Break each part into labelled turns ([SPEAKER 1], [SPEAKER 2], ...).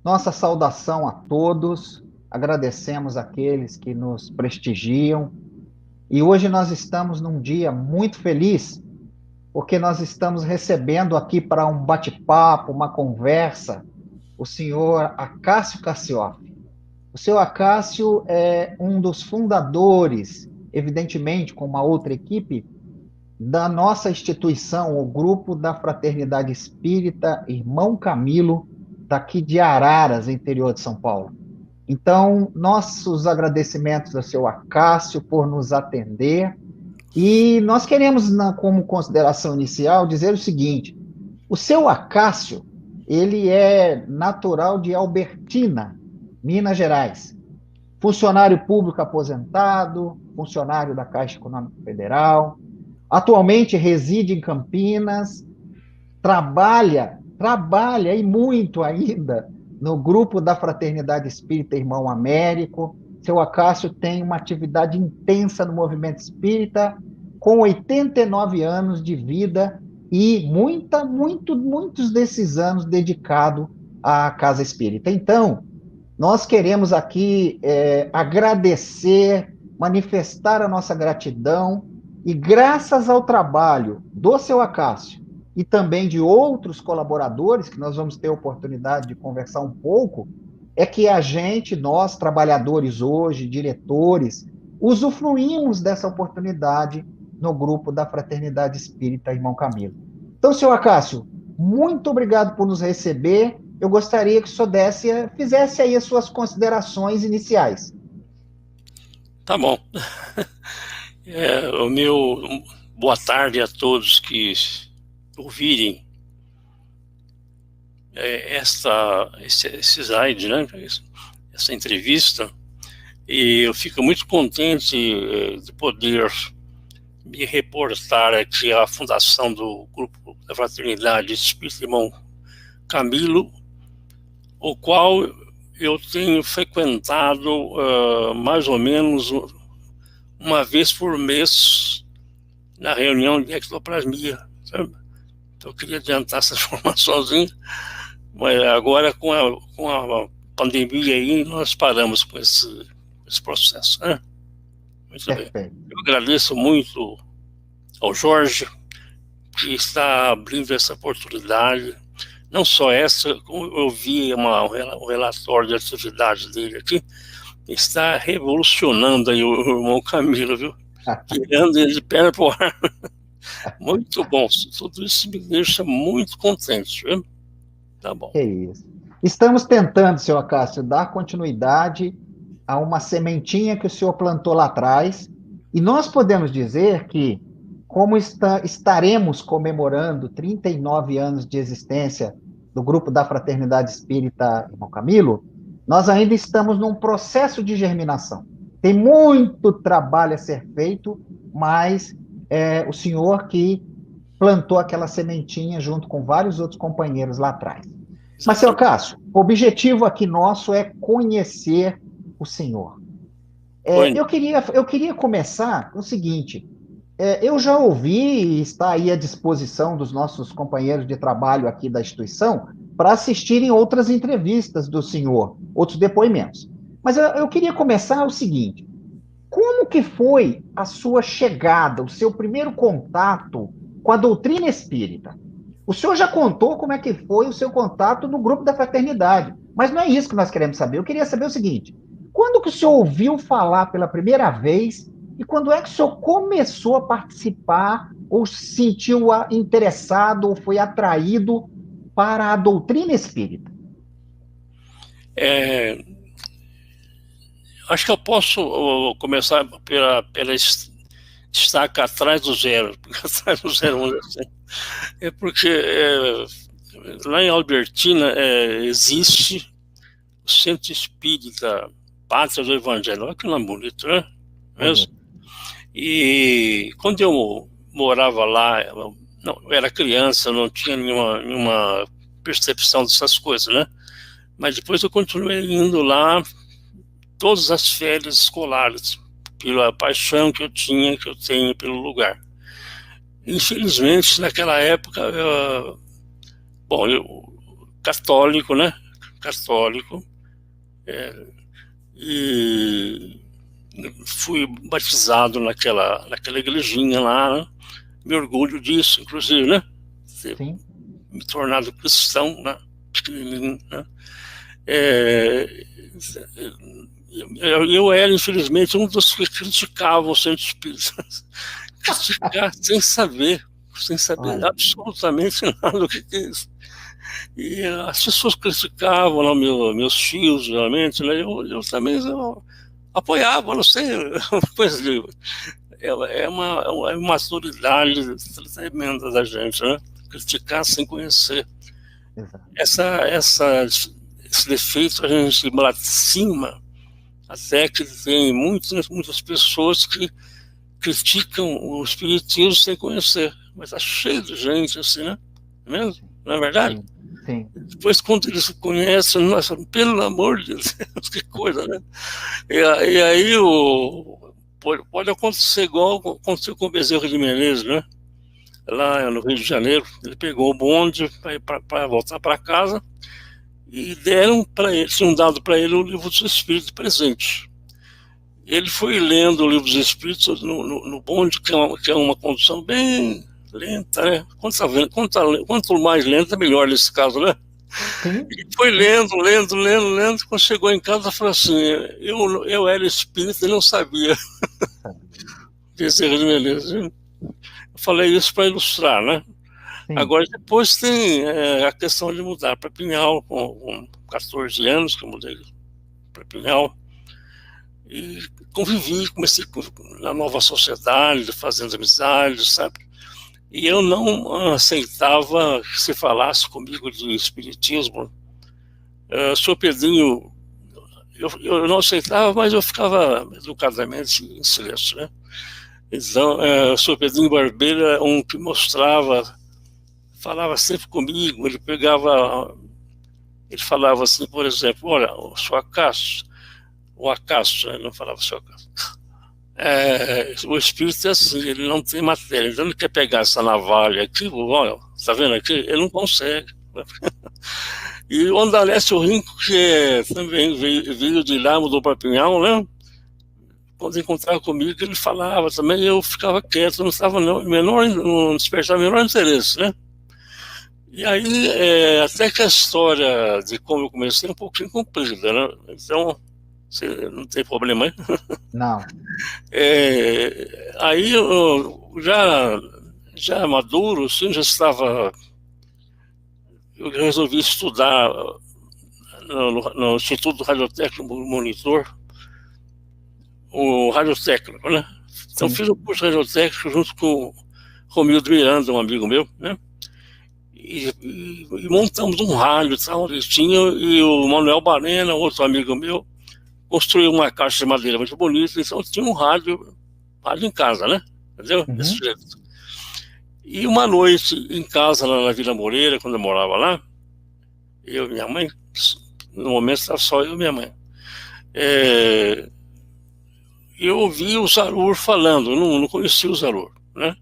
[SPEAKER 1] Nossa saudação a todos, agradecemos aqueles que nos prestigiam e hoje nós estamos num dia muito feliz, porque nós estamos recebendo aqui para um bate-papo, uma conversa, o senhor Acácio Cassioff. O senhor Acácio é um dos fundadores, evidentemente com uma outra equipe, da nossa instituição, o Grupo da Fraternidade Espírita Irmão Camilo, daqui de Araras, interior de São Paulo. Então, nossos agradecimentos ao seu Acácio por nos atender. E nós queremos, como consideração inicial, dizer o seguinte: o seu Acácio, ele é natural de Albertina, Minas Gerais. Funcionário público aposentado, funcionário da Caixa Econômica Federal. Atualmente reside em Campinas, trabalha e muito ainda no grupo da Fraternidade Espírita Irmão Américo. Seu Acácio tem uma atividade intensa no movimento espírita, com 89 anos de vida e muitos desses anos dedicado à Casa Espírita. Então, nós queremos aqui agradecer, manifestar a nossa gratidão e graças ao trabalho do seu Acácio e também de outros colaboradores, que nós vamos ter a oportunidade de conversar um pouco, é que nós, trabalhadores hoje, diretores, usufruímos dessa oportunidade no grupo da Fraternidade Espírita Irmão Camilo. Então, senhor Acácio, muito obrigado por nos receber. Eu gostaria que o senhor fizesse aí as suas considerações iniciais.
[SPEAKER 2] Tá bom. O meu boa tarde a todos que ouvirem esse slide, né? Essa entrevista, e eu fico muito contente de poder me reportar aqui à fundação do Grupo da Fraternidade Espírita Irmão Camilo, o qual eu tenho frequentado mais ou menos uma vez por mês na reunião de ectoplasmia, sabe? Então eu queria adiantar essa informaçãozinha, mas agora com a pandemia aí nós paramos com esse processo, né? Muito bem. Eu agradeço muito ao Jorge, que está abrindo essa oportunidade, não só essa, como eu vi um relatório de atividade dele aqui, está revolucionando aí o irmão Camilo, viu? Tirando ele de perna pro ar. Muito bom, tudo isso me deixa muito contente, viu? Tá bom.
[SPEAKER 1] É isso. Estamos tentando, senhor Acácio, dar continuidade a uma sementinha que o senhor plantou lá atrás, e nós podemos dizer que, como estaremos comemorando 39 anos de existência do Grupo da Fraternidade Espírita Irmão Camilo, nós ainda estamos num processo de germinação. Tem muito trabalho a ser feito, mas o senhor que plantou aquela sementinha junto com vários outros companheiros lá atrás. Mas, senhor Cássio, o objetivo aqui nosso é conhecer o senhor. Eu queria começar com o seguinte: eu já ouvi e está aí à disposição dos nossos companheiros de trabalho aqui da instituição para assistirem outras entrevistas do senhor, outros depoimentos. Mas eu queria começar o seguinte: como que foi a sua chegada, o seu primeiro contato com a doutrina espírita? O senhor já contou como é que foi o seu contato no grupo da fraternidade, mas não é isso que nós queremos saber. Eu queria saber o seguinte: quando que o senhor ouviu falar pela primeira vez e quando é que o senhor começou a participar ou se sentiu interessado ou foi atraído para a doutrina espírita?
[SPEAKER 2] Acho que eu posso começar pela estaca atrás do zero, atrás do zero, assim. É porque lá em Albertina existe o Centro Espírita Pátria do Evangelho. Olha que nome bonito, né? Mesmo? E quando eu morava lá, eu era criança, não tinha nenhuma percepção dessas coisas, né? Mas depois eu continuei indo lá todas as férias escolares, pela paixão que eu tenho pelo lugar. Infelizmente, naquela época, eu católico, né? católico, e fui batizado naquela igrejinha lá, né? Me orgulho disso, inclusive, né? Ter me tornado cristão, né? Pequenininho, né? Eu era, infelizmente, um dos que criticavam o centro espírita. Criticar sem saber absolutamente nada do que é isso. E as pessoas criticavam lá meus tios, geralmente, né? Eu também apoiava, não sei, coisa de... É uma imaturidade tremenda da gente, né? Criticar sem conhecer. Esse defeito a gente blasfema, até que tem muitas pessoas que criticam o espiritismo sem conhecer, mas tá cheio de gente assim, né? Não é mesmo? Não é verdade?
[SPEAKER 1] Sim.
[SPEAKER 2] Depois, quando eles conhecem, nossa, pelo amor de Deus, que coisa, né? E aí pode acontecer igual aconteceu com o Bezerra de Menezes, né? Lá no Rio de Janeiro, ele pegou o bonde para voltar para casa e deram para ele, tinham dado para ele o Livro dos Espíritos presente. Ele foi lendo o Livro dos Espíritos no bonde, que é uma condução bem lenta, né? Quanto mais lenta, melhor nesse caso, né? E foi lendo. Quando chegou em casa, falou assim: eu era espírita e não sabia. Bezerra de Menezes. Eu falei isso para ilustrar, né? Sim. Agora, depois tem a questão de mudar para Pinhal, com 14 anos que eu mudei para Pinhal. E convivi, comecei na nova sociedade, fazendo amizades, sabe? E eu não aceitava que se falasse comigo de espiritismo. O senhor Pedrinho, eu não aceitava, mas eu ficava educadamente em silêncio, né? Então, o senhor Pedrinho Barbeiro é um que falava sempre comigo, ele falava assim, por exemplo: olha, o senhor Acácio, não falava só Acácio. O espírito é assim, ele não tem matéria, então ele quer pegar essa navalha aqui, olha, tá vendo aqui? Ele não consegue. E o Andalécio Rinco, que também veio de lá, mudou para Pinhal, né? Quando encontrava comigo, ele falava também, eu ficava quieto, não despertava o menor interesse, né? E aí, até que a história de como eu comecei é um pouquinho comprida, né? Então, você não tem problema aí?
[SPEAKER 1] Não.
[SPEAKER 2] Aí eu já maduro, assim, eu resolvi estudar no Instituto Radiotécnico Monitor, o radiotécnico, né? Então fiz o curso radiotécnico junto com o Romildo Miranda, um amigo meu, né? E montamos um rádio, onde tinha, e o Manuel Barena, outro amigo meu, construiu uma caixa de madeira muito bonita, então tinha um rádio em casa, né? Entendeu? Desse jeito. E uma noite em casa, lá na Vila Moreira, quando eu morava lá, eu e minha mãe, no momento estava só eu e minha mãe, eu ouvi o Zarur falando, não conhecia o Zarur, né?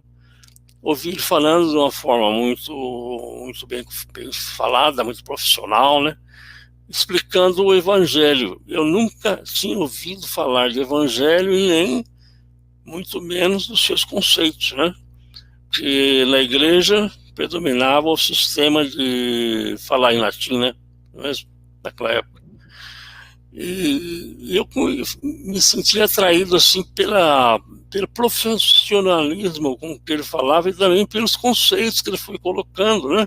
[SPEAKER 2] Ouvi ele falando de uma forma muito bem falada, muito profissional, né? Explicando o Evangelho. Eu nunca tinha ouvido falar de Evangelho e nem muito menos dos seus conceitos, né? Que na igreja predominava o sistema de falar em latim, né? Mesmo naquela época. E eu me senti atraído assim pelo profissionalismo com que ele falava e também pelos conceitos que ele foi colocando, né?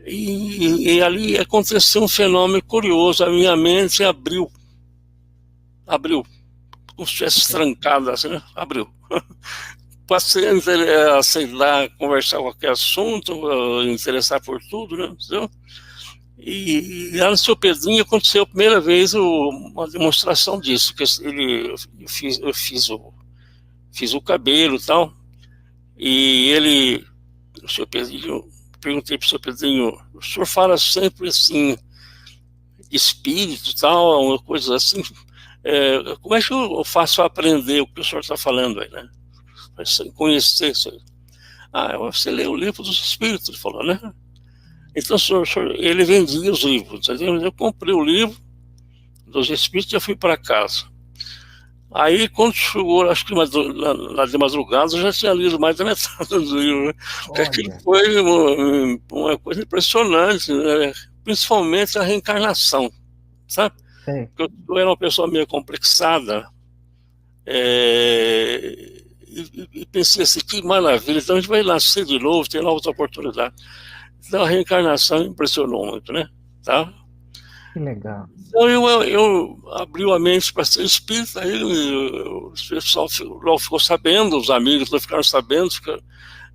[SPEAKER 2] E ali aconteceu um fenômeno curioso, a minha mente abriu, como se tivesse trancado assim, né? Abriu. Passei a aceitar, conversar qualquer assunto, interessar por tudo, né? Entendeu? E lá no seu Pedrinho aconteceu a primeira vez uma demonstração disso, que eu fiz o cabelo e tal, e o seu Pedrinho, perguntei para o seu Pedrinho: o senhor fala sempre assim, espírito e tal, uma coisa assim, como é que eu faço para aprender o que o senhor está falando aí, né? Para conhecer isso aí. Você lê o Livro dos Espíritos, ele falou, né? Então, ele vendia os livros. Eu comprei o livro dos Espíritos e já fui para casa. Aí, quando chegou, acho que lá de madrugada, eu já tinha lido mais da metade do livro. Né? Porque aquilo
[SPEAKER 1] Olha,
[SPEAKER 2] foi uma coisa impressionante, né? Principalmente a reencarnação, sabe?
[SPEAKER 1] sei.
[SPEAKER 2] Porque eu era uma pessoa meio complexada, e pensei assim, que maravilha, então a gente vai nascer de novo, ter outra oportunidade. Então a reencarnação me impressionou muito, né? Tá?
[SPEAKER 1] Que legal.
[SPEAKER 2] Então eu abri a mente para ser espírita, aí o pessoal logo ficou sabendo, os amigos não ficaram sabendo,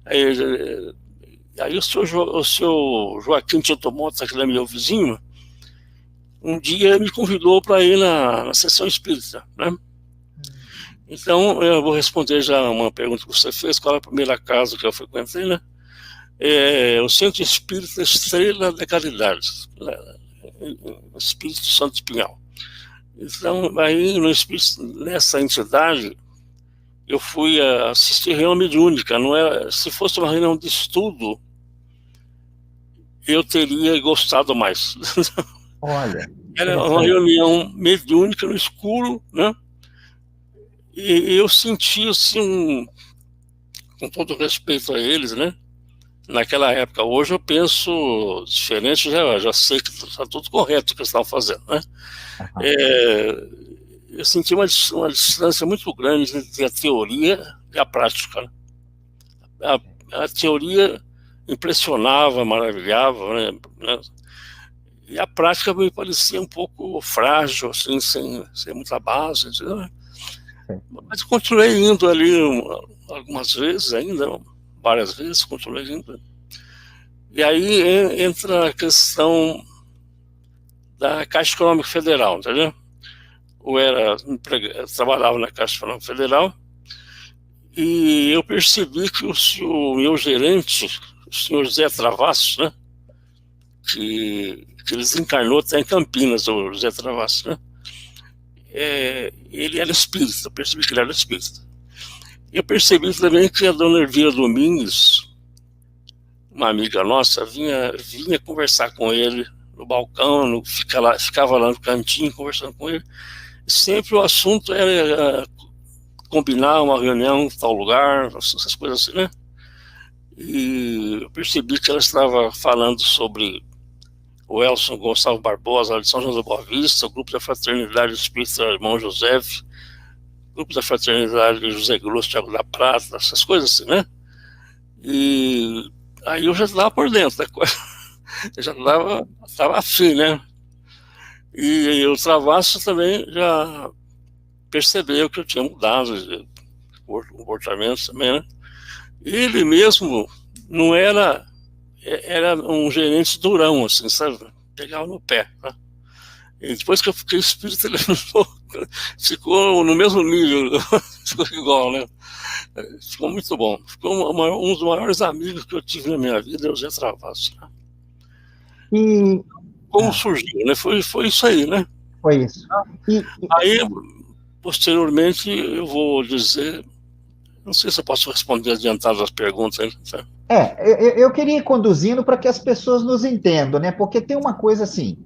[SPEAKER 2] aí o seu Joaquim Tito Mota, que é meu vizinho, um dia me convidou para ir na sessão espírita, né? Então, eu vou responder já uma pergunta que você fez, qual é a primeira casa que eu frequentei, né? O Centro Espírita Estrela da Caridade, Espírito Santo de Pinhal. Então, aí, nessa entidade, eu fui assistir reunião mediúnica. Não era, se fosse uma reunião de estudo, eu teria gostado mais.
[SPEAKER 1] Olha,
[SPEAKER 2] Era uma
[SPEAKER 1] interessante.
[SPEAKER 2] reunião mediúnica no escuro, né? E eu senti, assim, com todo respeito a eles, né? Naquela época, hoje eu penso diferente, já sei que está tudo correto o que eles estavam fazendo, né?
[SPEAKER 1] Aham.
[SPEAKER 2] É, eu senti uma distância muito grande entre a teoria e a prática. Né? A teoria impressionava, maravilhava, né? E a prática me parecia um pouco frágil, assim, sem muita base, entendeu?
[SPEAKER 1] Sei.
[SPEAKER 2] Mas continuei indo ali algumas vezes ainda, várias vezes, continuei indo. E aí entra a questão da Caixa Econômica Federal, entendeu? Eu trabalhava na Caixa Econômica Federal e eu percebi que o meu gerente, o senhor Zé Travassos, né? Que ele desencarnou até em Campinas, o Zé Travassos, né? Ele era espírita, eu percebi que ele era espírita. Eu percebi também que a dona Elvira Domingues, uma amiga nossa, vinha conversar com ele no balcão, ficava lá no cantinho conversando com ele. Sempre o assunto era combinar uma reunião em tal lugar, essas coisas assim, né? E eu percebi que ela estava falando sobre o Elson Gonçalves Barbosa, de São João da Boa Vista, o grupo da Fraternidade Espírita Irmão José, grupo da Fraternidade José Grosso, Thiago da Prata, essas coisas assim, né? E aí eu já estava por dentro da coisa, eu já estava afim, né? E o Travasso também já percebeu que eu tinha mudado de comportamento também, né? Ele mesmo não era um gerente durão, assim, sabe? Pegava no pé, né? E depois que eu fiquei espírita, ele ficou no mesmo nível, ficou igual, né? Ficou muito bom. Ficou um dos maiores amigos que eu tive na minha vida, é o Zé Travasso. Né?
[SPEAKER 1] E
[SPEAKER 2] Como
[SPEAKER 1] ah,
[SPEAKER 2] surgiu, né? Foi isso aí, né?
[SPEAKER 1] foi isso. E,
[SPEAKER 2] Aí, posteriormente, eu vou dizer, não sei se eu posso responder adiantado as perguntas, né?
[SPEAKER 1] eu queria ir conduzindo para que as pessoas nos entendam, né? Porque tem uma coisa assim,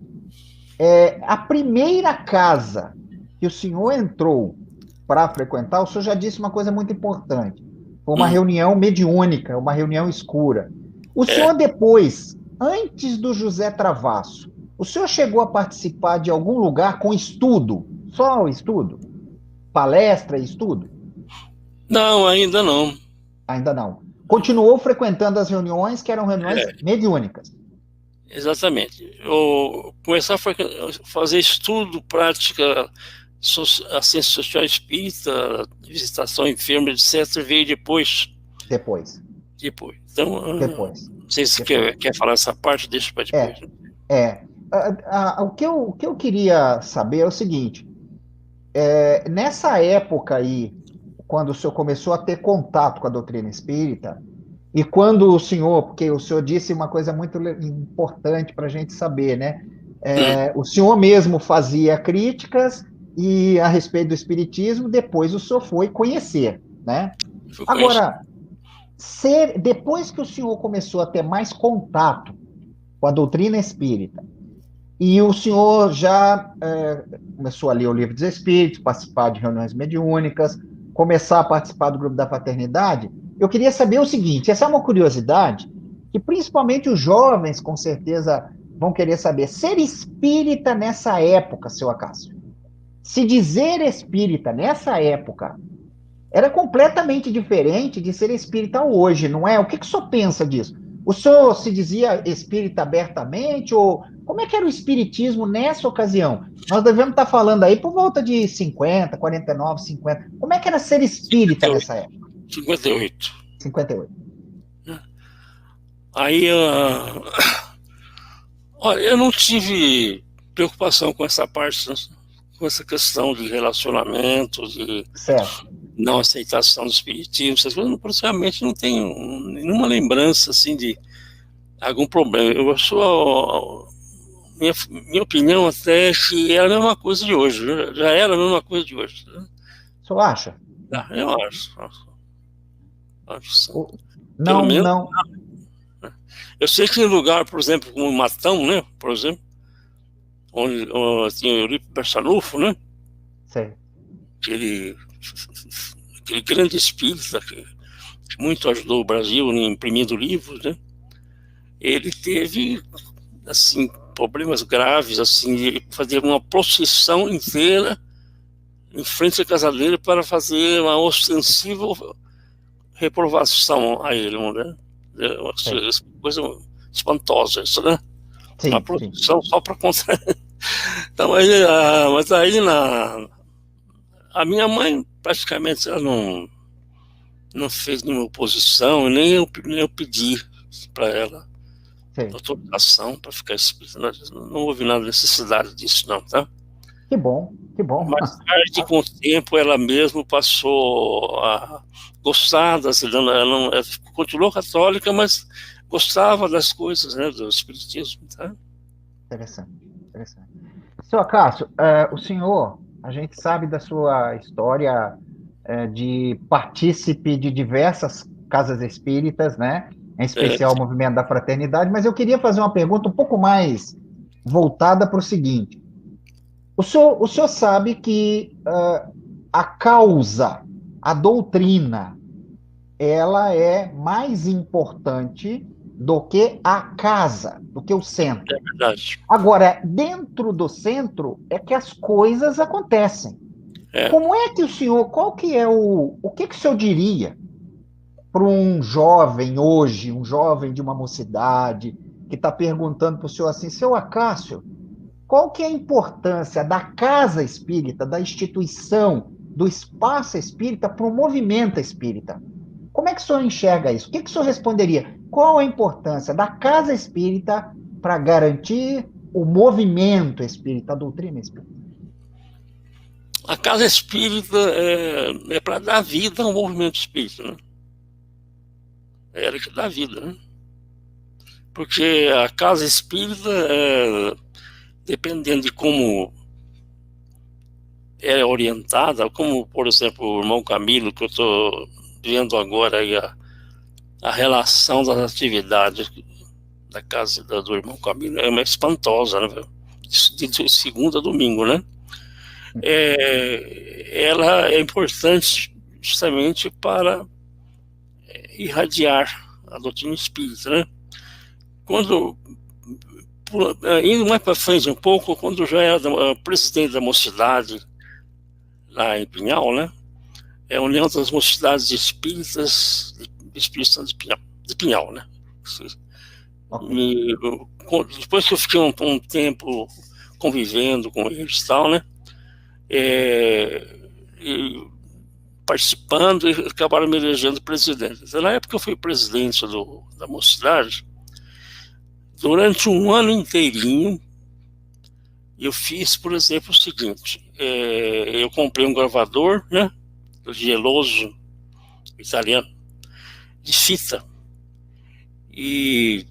[SPEAKER 1] a primeira casa que o senhor entrou para frequentar, o senhor já disse uma coisa muito importante. Foi uma
[SPEAKER 2] Hum,
[SPEAKER 1] reunião mediúnica, uma reunião escura. O
[SPEAKER 2] é,
[SPEAKER 1] senhor depois, antes do José Travasso, o senhor chegou a participar de algum lugar com estudo? Só o estudo? Palestra e estudo?
[SPEAKER 2] não, ainda não.
[SPEAKER 1] Ainda não. Continuou frequentando as reuniões, que eram reuniões
[SPEAKER 2] É,
[SPEAKER 1] mediúnicas.
[SPEAKER 2] exatamente. Eu começar a fazer estudo, prática, a ciência social espírita, visitação enferma, etc., veio depois.
[SPEAKER 1] Depois.
[SPEAKER 2] Depois. Então,
[SPEAKER 1] Depois.
[SPEAKER 2] não sei se
[SPEAKER 1] Depois.
[SPEAKER 2] quer falar essa parte, deixa para depois.
[SPEAKER 1] É, é. O que eu queria saber é o seguinte: nessa época aí, quando o senhor começou a ter contato com a doutrina espírita, e quando o senhor, porque o senhor disse uma coisa muito importante para a gente saber, né? O senhor mesmo fazia críticas e a respeito do espiritismo, depois o senhor foi conhecer, né?
[SPEAKER 2] Fui conhecer.
[SPEAKER 1] Agora, depois que o senhor começou a ter mais contato com a doutrina espírita. E o senhor já começou a ler o Livro dos Espíritos, participar de reuniões mediúnicas, começar a participar do grupo da fraternidade. Eu queria saber o seguinte, essa é uma curiosidade, que principalmente os jovens, com certeza, vão querer saber. Ser espírita nessa época, seu Acácio, se dizer espírita nessa época, era completamente diferente de ser espírita hoje, não é? O que o senhor pensa disso? O senhor se dizia espírita abertamente, ou como é que era o espiritismo nessa ocasião? Nós devemos estar falando aí por volta de 50, 49, 50. Como é que era ser espírita
[SPEAKER 2] 58.
[SPEAKER 1] nessa época?
[SPEAKER 2] 58.
[SPEAKER 1] 58.
[SPEAKER 2] Aí, olha, eu não tive preocupação com essa parte, com essa questão de relacionamento, de
[SPEAKER 1] Certo.
[SPEAKER 2] não aceitação do espiritismo, essas coisas, praticamente não tenho nenhuma lembrança, assim, de algum problema. Eu sou... Minha opinião até é que é a mesma coisa de hoje, já era a mesma coisa de hoje. Né?
[SPEAKER 1] O senhor acha?
[SPEAKER 2] Eu acho sim. Pelo
[SPEAKER 1] Não,
[SPEAKER 2] menos.
[SPEAKER 1] não.
[SPEAKER 2] Eu sei que em lugar, por exemplo, como Matão, né, por exemplo, onde tinha o Eurico Barçanufo, né,
[SPEAKER 1] Sei.
[SPEAKER 2] aquele grande espírita que muito ajudou o Brasil imprimindo livros, né, ele teve, assim, problemas graves, assim, de fazer uma procissão inteira em frente à casa dele para fazer uma ostensiva reprovação a ele, né? Coisa espantosa isso, né?
[SPEAKER 1] Sim,
[SPEAKER 2] uma procissão só para contra. Então, mas aí a minha mãe praticamente ela não fez nenhuma oposição, nem eu pedi para ela autorização para ficar espírita. Não houve nada necessidade disso, não, tá?
[SPEAKER 1] Que bom, que bom.
[SPEAKER 2] Mais tarde, com o tempo, ela mesma passou a gostar ela continuou católica, mas gostava das coisas, né, do espiritismo, tá?
[SPEAKER 1] Interessante, interessante. Senhor Cássio, o senhor, a gente sabe da sua história de partícipe de diversas casas espíritas, né? Em especial o movimento da fraternidade, mas eu queria fazer uma pergunta um pouco mais voltada para o seguinte. O senhor sabe que a causa, a doutrina, ela é mais importante do que a casa, do que o centro.
[SPEAKER 2] É verdade.
[SPEAKER 1] Agora, dentro do centro é que as coisas acontecem. Como é que o senhor, qual que é o que o senhor diria para um jovem hoje, um jovem de uma mocidade, que está perguntando para o senhor assim, seu Acácio, qual que é a importância da casa espírita, da instituição, do espaço espírita para o movimento espírita? Como é que o senhor enxerga isso? O que o senhor responderia? Qual a importância da casa espírita para garantir o movimento espírita, a doutrina espírita?
[SPEAKER 2] A casa espírita é para dar vida ao movimento espírita, né? É ela que dá vida, né? Porque a casa espírita, dependendo de como é orientada, como, por exemplo, o irmão Camilo, que eu estou vendo agora aí a relação das atividades da casa do irmão Camilo é uma espantosa, né? De segunda a domingo, né? Ela é importante justamente para irradiar a doutrina espírita, né? Indo mais para frente um pouco, quando já era presidente da mocidade lá em Pinhal, né? É a União das Mocidades Espíritas de Pinhal, né? Depois que eu fiquei um tempo convivendo com eles e tal, né? Participando, e acabaram me elegendo presidente. Então, na época eu fui presidente da mocidade, durante um ano inteirinho, eu fiz, por exemplo, o seguinte, eu comprei um gravador, né, do Geloso, italiano, de fita, e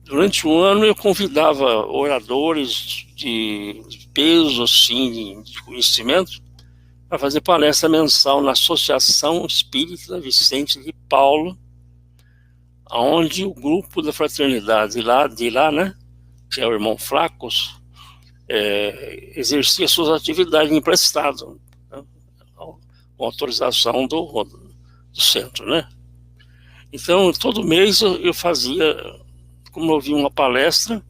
[SPEAKER 2] durante um ano eu convidava oradores de peso, assim, de conhecimento, para fazer palestra mensal na Associação Espírita Vicente de Paulo, onde o grupo da fraternidade de lá, né, que é o irmão Flacos, exercia suas atividades emprestado, né, com autorização do centro, né? Então, todo mês eu fazia, como eu vi uma palestra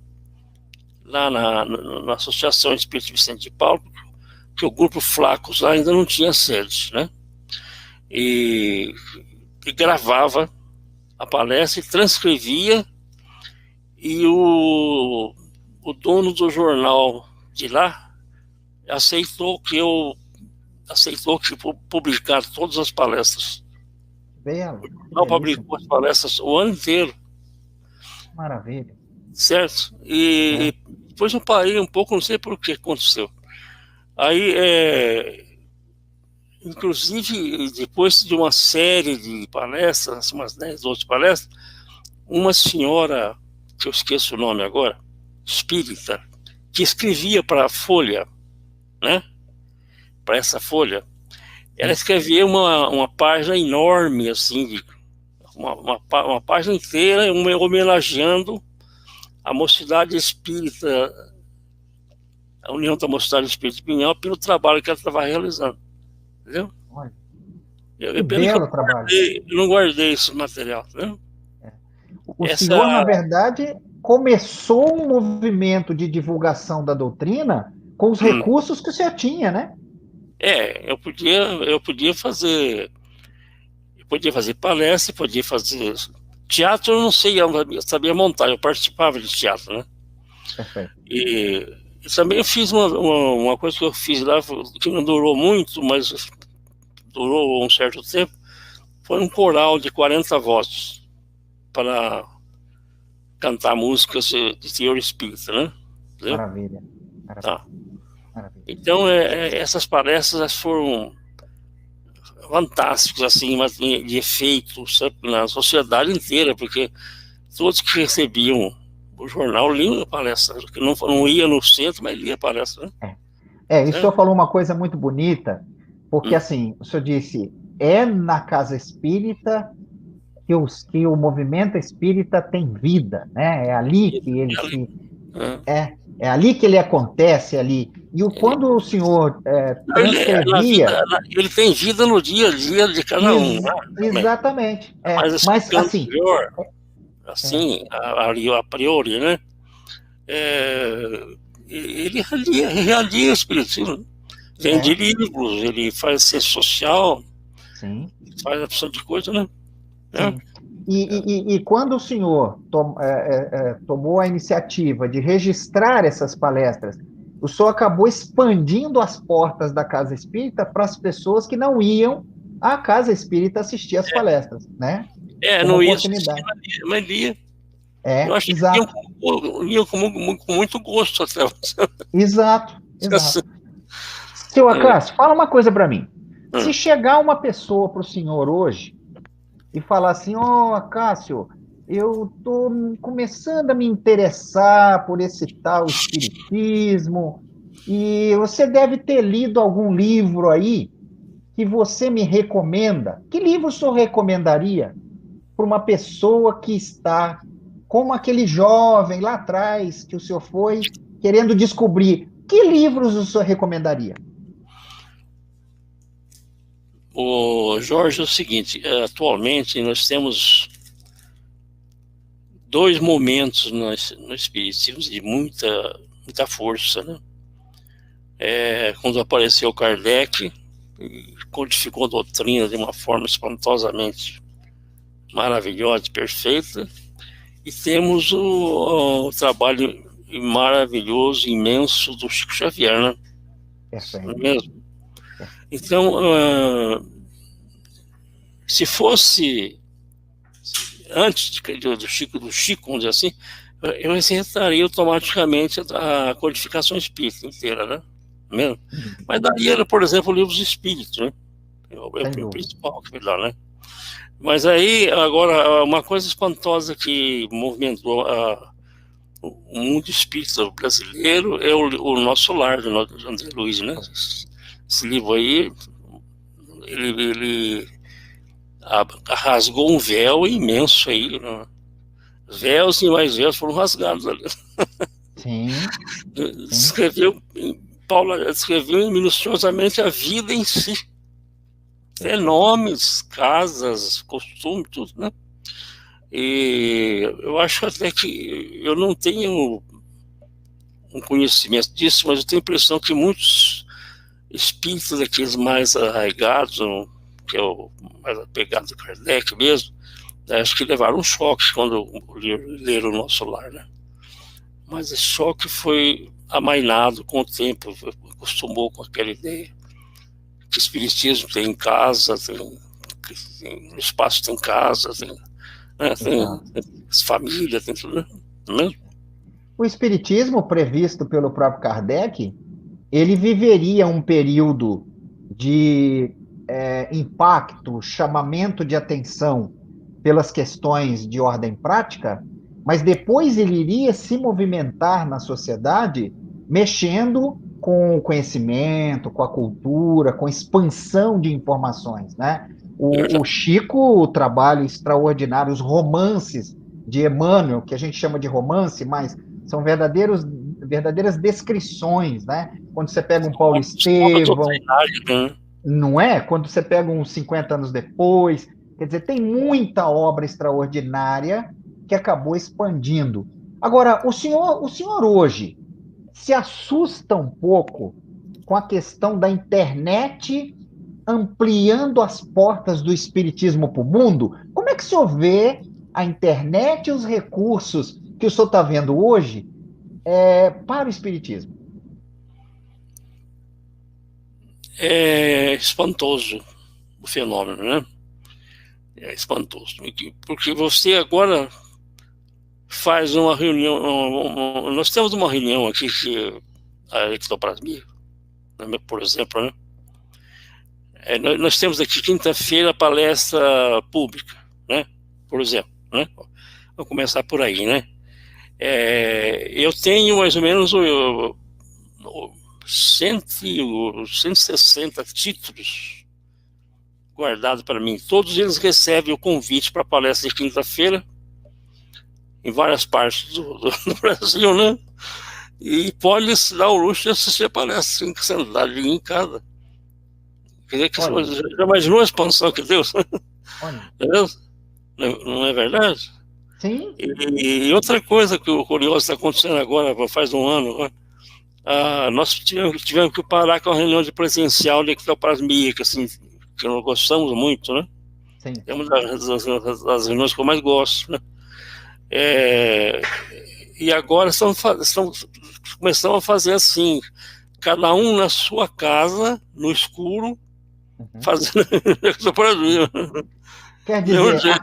[SPEAKER 2] lá na Associação Espírita Vicente de Paulo, que o grupo Flacos lá ainda não tinha sede, né? E gravava a palestra e transcrevia, e o dono do jornal de lá aceitou que publicasse todas as palestras.
[SPEAKER 1] Belo.
[SPEAKER 2] Não publicou as palestras o ano inteiro.
[SPEAKER 1] Maravilha.
[SPEAKER 2] Certo? E depois eu parei um pouco, não sei por que aconteceu. Aí, inclusive, depois de uma série de palestras, umas 10, 12 palestras, uma senhora, que eu esqueço o nome agora, espírita, que escrevia para a Folha, né? Para essa Folha, ela escrevia uma página enorme, assim, uma página inteira, homenageando a Mocidade Espírita, a União da Mocidade Espírita de Pinhal, pelo trabalho que ela estava realizando. Entendeu?
[SPEAKER 1] Olha,
[SPEAKER 2] trabalho. Eu não guardei esse material, né?
[SPEAKER 1] O senhor, na verdade, começou um movimento de divulgação da doutrina com os recursos que o senhor tinha, né?
[SPEAKER 2] Eu podia fazer palestra, podia fazer teatro, eu não sei, eu sabia montar, eu participava de teatro, né?
[SPEAKER 1] Perfeito.
[SPEAKER 2] E também eu fiz uma coisa que eu fiz lá, que não durou muito, mas durou um certo tempo, foi um coral de 40 vozes para cantar músicas de teor espírita, né? Entendeu?
[SPEAKER 1] Maravilha.
[SPEAKER 2] Tá. Maravilha. Então, essas palestras foram fantásticas, assim, mas de efeito, sabe, na sociedade inteira, porque todos que recebiam o jornal liam a palestra, que não ia no centro, mas lia a palestra, né?
[SPEAKER 1] O senhor falou uma coisa muito bonita, porque assim, o senhor disse, na casa espírita que o movimento espírita tem vida, né? É ali que ele é ali que ele acontece ali. E quando o senhor transcrevia...
[SPEAKER 2] Ele tem vida no dia a dia de cada um. Né?
[SPEAKER 1] Exatamente.
[SPEAKER 2] Mas assim, melhor, assim, a priori, né? Ele realia o espiritismo. Vende livros, ele faz ciência social,
[SPEAKER 1] sim,
[SPEAKER 2] faz a opção de coisa, né?
[SPEAKER 1] E quando o senhor tomou a iniciativa de registrar essas palestras, o senhor acabou expandindo as portas da Casa Espírita para as pessoas que não iam à Casa Espírita assistir as palestras, né?
[SPEAKER 2] Não ia assistir, mas lia. Eu acho
[SPEAKER 1] exato.
[SPEAKER 2] que lia com muito gosto até.
[SPEAKER 1] Exato. Seu Acácio, fala uma coisa para mim. Se chegar uma pessoa para o senhor hoje e falar assim, Acácio, eu estou começando a me interessar por esse tal espiritismo, e você deve ter lido algum livro aí que você me recomenda. Que livro o senhor recomendaria para uma pessoa que está, como aquele jovem lá atrás, que o senhor foi querendo descobrir? Que livros o senhor recomendaria?
[SPEAKER 2] Jorge, é o seguinte, atualmente nós temos 2 momentos no espiritismo de muita força, né? Quando apareceu Kardec, codificou a doutrina de uma forma espantosamente maravilhosa, perfeita, e temos o trabalho maravilhoso, imenso do Chico Xavier, né?
[SPEAKER 1] Perfeito.
[SPEAKER 2] Mesmo. Então, se fosse antes do Chico, vamos dizer assim, eu aceitaria automaticamente a codificação espírita inteira, né? Mesmo. Mas daria, por exemplo, livros espíritos, né? É o principal que me dá, né? Mas aí, agora, uma coisa espantosa que movimentou o mundo espírita brasileiro é o Nosso Lar, do André Luiz, né? Esse livro aí, ele rasgou um véu imenso aí, né? Véus e mais véus foram rasgados ali.
[SPEAKER 1] Sim, sim.
[SPEAKER 2] Descreveu minuciosamente a vida em si. Até nomes, casas, costumes, tudo, né? E eu acho até que eu não tenho um conhecimento disso, mas eu tenho a impressão que muitos espíritos daqueles mais arraigados, que é o mais apegado do Kardec mesmo, acho que levaram um choque quando leram o Nosso Lar, né? Mas esse choque foi amainado com o tempo, acostumou com aquela ideia que o espiritismo tem casa, no espaço tem casa, tem família, tem tudo, né?
[SPEAKER 1] O espiritismo, previsto pelo próprio Kardec, ele viveria um período de impacto, chamamento de atenção pelas questões de ordem prática, mas depois ele iria se movimentar na sociedade, mexendo com o conhecimento, com a cultura, com a expansão de informações, né? O Chico, o trabalho extraordinário, os romances de Emmanuel, que a gente chama de romance, mas são verdadeiras descrições, né? Quando você pega um Paulo Estevão, não é? Quando você pega uns 50 anos depois, quer dizer, tem muita obra extraordinária que acabou expandindo. Agora, o senhor hoje se assusta um pouco com a questão da internet ampliando as portas do espiritismo para o mundo? Como é que o senhor vê a internet e os recursos que o senhor está vendo hoje para o espiritismo?
[SPEAKER 2] É espantoso o fenômeno, né? É espantoso. Porque você agora faz uma reunião. Nós temos uma reunião aqui, que a ectoplasmia, por exemplo, né? Nós temos aqui quinta-feira uma pública, né? Por exemplo, né? Vou começar por aí, né? Eu tenho mais ou menos 160 títulos guardados para mim. Todos eles recebem o convite para a palestra de quinta-feira em várias partes do Brasil, né? E pode se dar o luxo de assistir a palestra sem sentar em casa. Quer dizer, já imaginou a expansão que Deus? Não é verdade?
[SPEAKER 1] Sim.
[SPEAKER 2] E outra coisa que o curioso está acontecendo agora, faz um ano, né? Nós tivemos que parar com a reunião de presencial de ectoplasmia, que nós gostamos muito, né?
[SPEAKER 1] Sim.
[SPEAKER 2] É uma das reuniões que eu mais gosto, né? E agora estamos começando a fazer assim, cada um na sua casa, no escuro, fazendo ectoplasmia.
[SPEAKER 1] Quer dizer,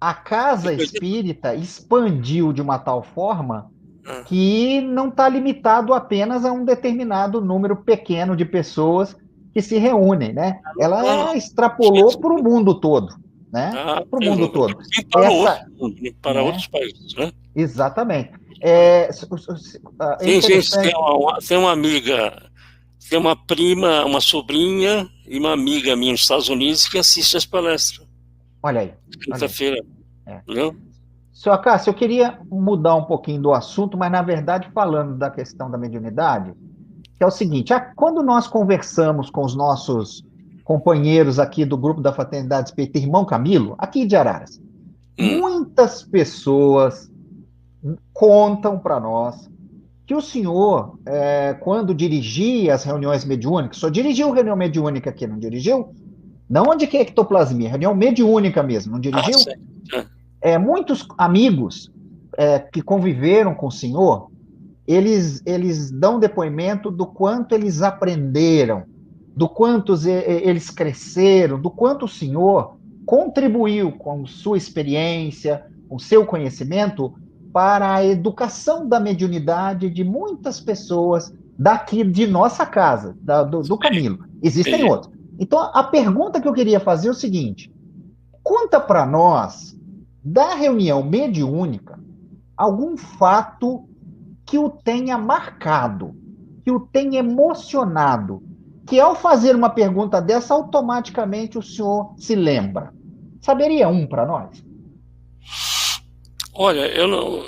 [SPEAKER 1] a casa espírita expandiu de uma tal forma que não está limitado apenas a um determinado número pequeno de pessoas que se reúnem, né? Ela extrapolou para o mundo todo, né? Para o mundo todo.
[SPEAKER 2] Para outros países, né?
[SPEAKER 1] Exatamente.
[SPEAKER 2] Tem uma amiga, tem uma prima, uma sobrinha e uma amiga minha nos Estados Unidos que assiste as palestras.
[SPEAKER 1] Olha aí.
[SPEAKER 2] Quinta-feira.
[SPEAKER 1] Senhor Cássio, eu queria mudar um pouquinho do assunto, mas, na verdade, falando da questão da mediunidade, que é o seguinte, quando nós conversamos com os nossos companheiros aqui do grupo da Fraternidade Espírita Irmão Camilo, aqui de Araras, muitas pessoas contam para nós que o senhor, quando dirigia as reuniões mediúnicas, só dirigiu reunião mediúnica aqui, não dirigiu? Não onde que é ectoplasmia, reunião mediúnica mesmo, não dirigiu? Muitos amigos que conviveram com o senhor, eles dão depoimento do quanto eles aprenderam, do quanto eles cresceram, do quanto o senhor contribuiu com sua experiência, com seu conhecimento, para a educação da mediunidade de muitas pessoas daqui de nossa casa, do Camilo. Existem outros. Então, a pergunta que eu queria fazer é o seguinte: conta para nós, da reunião mediúnica, algum fato que o tenha marcado, que o tenha emocionado, que ao fazer uma pergunta dessa, automaticamente o senhor se lembra. saberia um para nós?
[SPEAKER 2] Olha, eu não.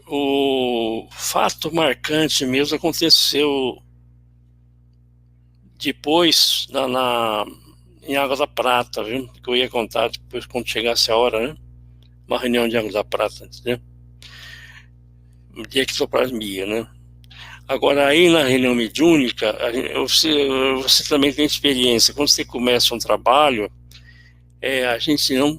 [SPEAKER 2] O fato marcante mesmo aconteceu depois em Água da Prata, viu? Que eu ia contar depois quando chegasse a hora, né? Uma reunião de Água da Prata, entendeu? De ectoplasmia, né? Agora, aí na reunião mediúnica, você também tem experiência. Quando você começa um trabalho, a gente não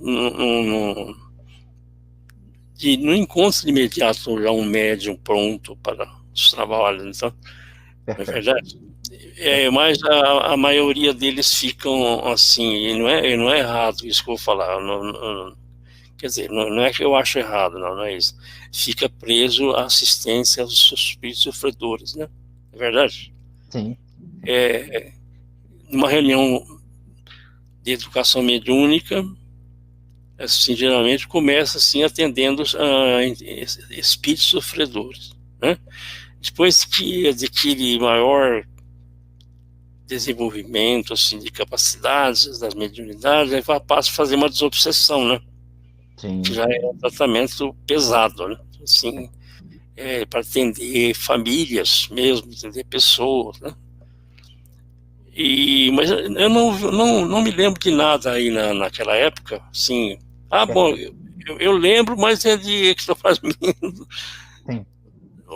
[SPEAKER 2] encontra de imediato já um médium pronto para os trabalhos, então, não é
[SPEAKER 1] Perfeito.
[SPEAKER 2] verdade? Mas a maioria deles ficam assim, e não é errado isso que eu vou falar, quer dizer, não é que eu acho errado, não é isso. Fica preso à assistência aos espíritos sofredores, né? É verdade?
[SPEAKER 1] Sim.
[SPEAKER 2] Numa reunião de educação mediúnica, assim, geralmente começa assim atendendo espíritos sofredores, né? Depois que adquire maior desenvolvimento assim, de capacidades das mediunidades, aí passa a fazer uma desobsessão, né? Que
[SPEAKER 1] Sim.
[SPEAKER 2] já é um tratamento pesado, né? Assim, para atender famílias mesmo, atender pessoas, né? Mas eu não me lembro de nada aí naquela época, assim. Bom,
[SPEAKER 1] Perfeito.
[SPEAKER 2] eu lembro, mas é de ectoplasmia.
[SPEAKER 1] Sim.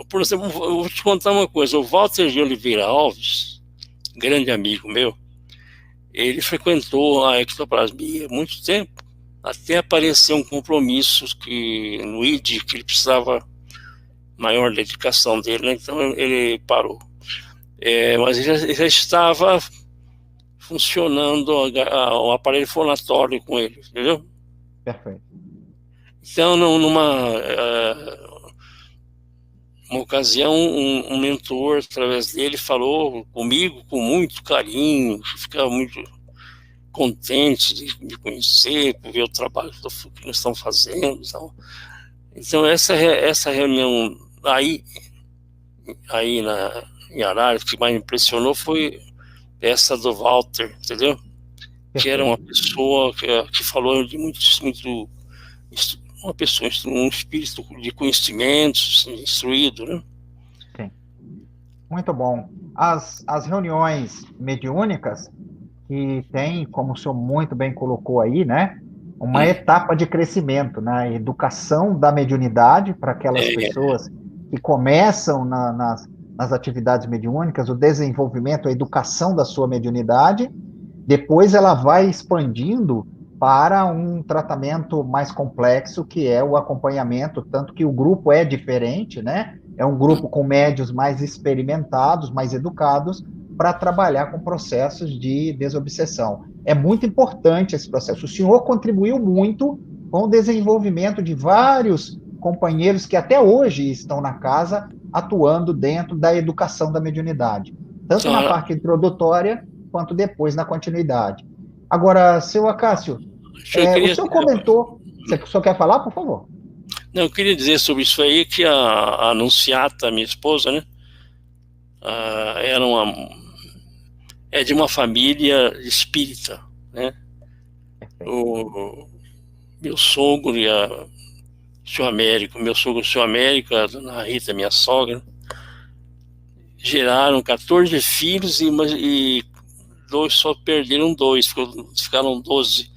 [SPEAKER 2] Por exemplo, eu vou te contar uma coisa. O Walter de Oliveira Alves, grande amigo meu, ele frequentou a ectoplasmia há muito tempo, até aparecer um compromisso no ID, que ele precisava maior dedicação dele, né? Então ele parou. Mas ele já estava funcionando o aparelho fonatório com ele, entendeu?
[SPEAKER 1] Perfeito.
[SPEAKER 2] Então, uma ocasião, um mentor, através dele, falou comigo com muito carinho, ficava muito contente de me conhecer, por ver o trabalho que nós estamos fazendo. Então essa reunião aí em Araras, que mais me impressionou foi essa do Walter, entendeu? Que era uma
[SPEAKER 1] Perfeito.
[SPEAKER 2] pessoa que falou de muito, uma pessoa, um espírito de conhecimentos, instruído, né?
[SPEAKER 1] Sim. Muito bom. As reuniões mediúnicas, que tem, como o senhor muito bem colocou aí, né, uma etapa de crescimento, na educação da mediunidade para aquelas
[SPEAKER 2] É,
[SPEAKER 1] pessoas que começam nas atividades mediúnicas, o desenvolvimento, a educação da sua mediunidade. Depois ela vai expandindo para um tratamento mais complexo, que é o acompanhamento, tanto que o grupo é diferente, né? É um grupo com médios mais experimentados, mais educados, para trabalhar com processos de desobsessão. É muito importante esse processo. O senhor contribuiu muito com o desenvolvimento de vários companheiros que até hoje estão na casa atuando dentro da educação da mediunidade, tanto na
[SPEAKER 2] só,
[SPEAKER 1] parte introdutória quanto depois na continuidade. Agora, seu Acácio,
[SPEAKER 2] eu
[SPEAKER 1] o
[SPEAKER 2] queria,
[SPEAKER 1] senhor comentou, você só quer falar, por favor?
[SPEAKER 2] não, eu queria dizer sobre isso aí que a Anunciata, minha esposa, né, era de uma família espírita, né?
[SPEAKER 1] Perfeito.
[SPEAKER 2] O meu sogro e meu sogro e o seu Américo, a dona Rita, minha sogra, geraram 14 filhos e só perderam dois, ficaram 12.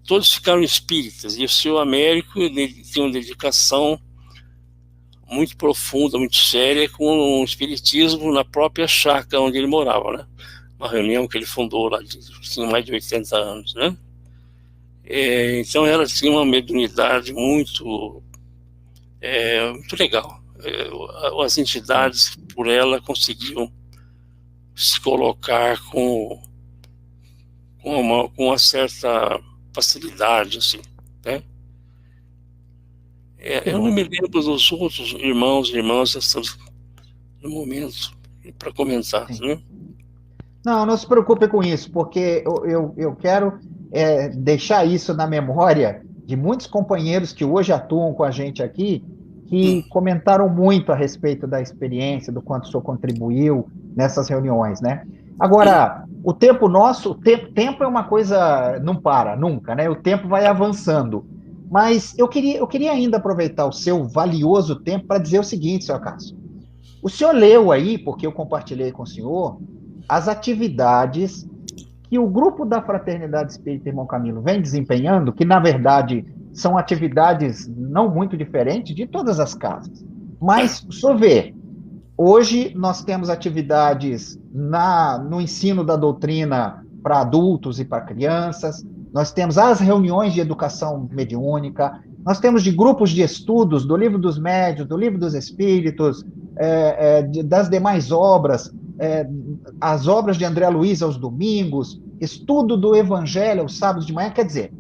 [SPEAKER 2] Todos ficaram espíritas, e o seu Américo tinha uma dedicação muito profunda, muito séria com o espiritismo na própria chácara onde ele morava, né? Uma reunião que ele fundou lá, tinha mais de 80 anos, né? Então ela tinha uma mediunidade muito legal. As
[SPEAKER 1] Sim.
[SPEAKER 2] entidades, por ela, conseguiam se colocar com uma certa facilidade, assim, né?
[SPEAKER 1] Que
[SPEAKER 2] Eu não
[SPEAKER 1] bom.
[SPEAKER 2] me lembro dos outros irmãos e irmãs no momento para comentar,
[SPEAKER 1] Sim.
[SPEAKER 2] né?
[SPEAKER 1] Não, não se preocupe com isso, porque eu quero deixar isso na memória de muitos companheiros que hoje atuam com a gente aqui, que comentaram muito a respeito da experiência, do quanto o senhor contribuiu nessas reuniões, né? Agora, o tempo nosso, tempo é uma coisa, não para, nunca, né? O tempo vai avançando. Mas eu queria ainda aproveitar o seu valioso tempo para dizer o seguinte, seu Cássio. O senhor leu aí, porque eu compartilhei com o senhor, as atividades que o grupo da Fraternidade Espírita Irmão Camilo vem desempenhando, que na verdade são atividades não muito diferentes de todas as casas. Mas, o senhor vê, hoje nós temos atividades no ensino da doutrina para adultos e para crianças, nós temos as reuniões de educação mediúnica, nós temos de grupos de estudos do Livro dos Médiuns, do Livro dos Espíritos, das demais obras, as obras de André Luiz aos domingos, estudo do Evangelho aos sábados de manhã. Quer dizer,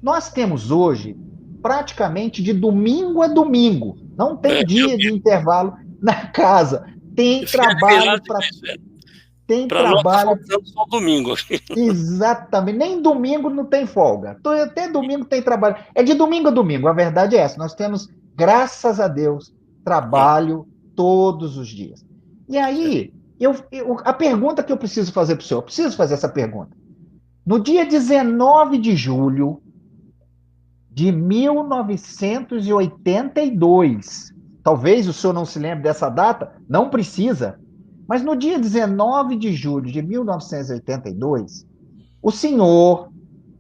[SPEAKER 1] nós temos hoje praticamente de domingo a domingo, não tem dia de intervalo na casa, tem trabalho para tem
[SPEAKER 2] Para nós está
[SPEAKER 1] trabalho.
[SPEAKER 2] faltando só domingo.
[SPEAKER 1] Exatamente, nem domingo não tem folga. Até domingo tem trabalho. É de domingo a domingo, a verdade é essa. Nós temos, graças a Deus, trabalho todos os dias. E aí, a pergunta que eu preciso fazer para o senhor, eu preciso fazer essa pergunta. No dia 19 de julho de 1982, talvez o senhor não se lembre dessa data, não precisa, mas no dia 19 de julho de 1982, o senhor,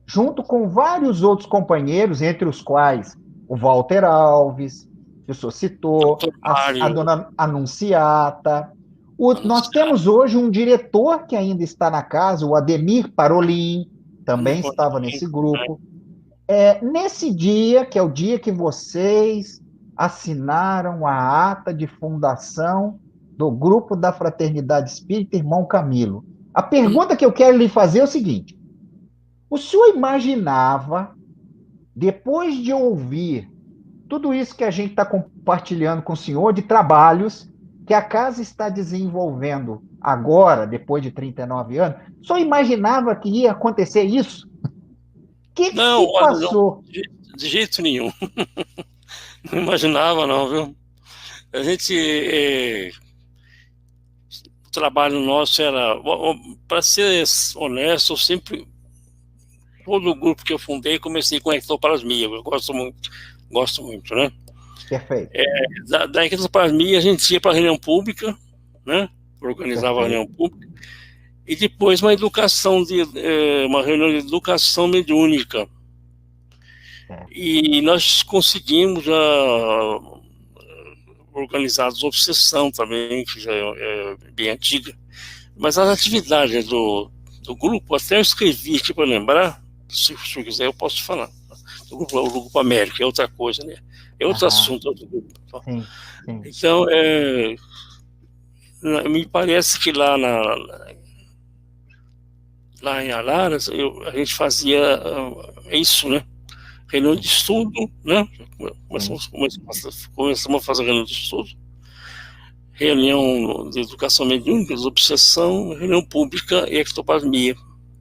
[SPEAKER 1] junto com vários outros companheiros, entre os quais o Walter Alves, que o senhor citou, a dona Anunciata, nós temos hoje um diretor que ainda está na casa, o Ademir Parolin, também estava nesse grupo. Nesse dia, que é o dia que vocês assinaram a ata de fundação do grupo da Fraternidade Espírita Irmão Camilo, a pergunta que eu quero lhe fazer é o seguinte: o senhor imaginava, depois de ouvir tudo isso que a gente está compartilhando com o senhor, de trabalhos que a casa está desenvolvendo agora, depois de 39 anos, o senhor imaginava que ia acontecer isso? O que
[SPEAKER 2] Não,
[SPEAKER 1] se passou?
[SPEAKER 2] Não, de jeito nenhum. Não imaginava, não, viu? A gente... o trabalho nosso era... Para ser honesto, eu sempre... Todo o grupo que eu fundei, comecei com a ectoplasmia. Eu gosto muito, né?
[SPEAKER 1] Perfeito.
[SPEAKER 2] Da ectoplasmia, a gente ia para a reunião pública, né? Organizava a reunião pública. E depois uma reunião de educação mediúnica. E nós conseguimos organizar a obsessão também, que já é bem antiga. Mas as atividades do grupo, até eu escrevi aqui para lembrar, se o senhor quiser eu posso falar. O grupo América é outra coisa, né? É outro assunto, outro grupo.
[SPEAKER 1] Sim.
[SPEAKER 2] Então, me parece que lá em Araras, a gente fazia isso, né? Reunião de estudo, né? Começamos a fazer reunião de estudo, reunião de educação mediúnica, de obsessão, reunião pública e ectoplasmia,